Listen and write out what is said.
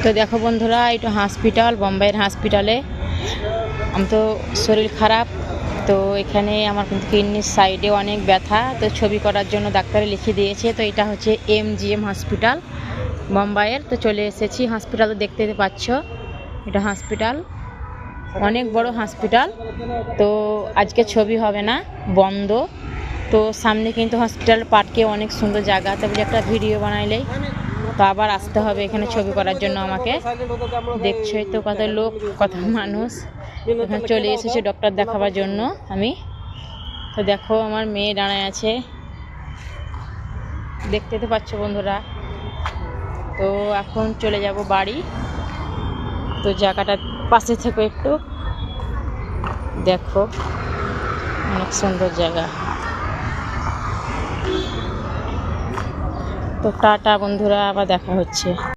তো দেখো বন্ধুরা, এটা হসপিটাল, বোম্বাইয়ের হসপিটালে। আমি তো শরীর খারাপ, তো এখানে আমার কিন্তু কিডনির সাইডে অনেক ব্যথা, তো ছবি করার জন্য ডাক্তারে লিখে দিয়েছে। তো এটা হচ্ছে MGM হসপিটাল বোম্বাইয়ের। তো চলে এসেছি হসপিটাল, দেখতে পাচ্ছ এটা হসপিটাল, অনেক বড় হসপিটাল। তো আজকে ছবি হবে না, বন্ধ। তো সামনে কিন্তু হসপিটাল পার্কে অনেক সুন্দর জায়গা, তবে একটা ভিডিও বানাইলেই তো আবার আসতে হবে এখানে ছবি করার জন্য আমাকে। দেখছোই তো কত লোক, কত মানুষ এখানে চলে এসেছে ডক্টর দেখাবার জন্য আমি। তো দেখো আমার মেয়ে দাঁড়ায় আছে, দেখতে তো পাচ্ছ বন্ধুরা। তো এখন চলে যাব বাড়ি। তো জায়গাটা পাশে থেকে একটু দেখো, অনেক সুন্দর জায়গা। তো টাটা বন্ধুরা, আবার দেখা হচ্ছে।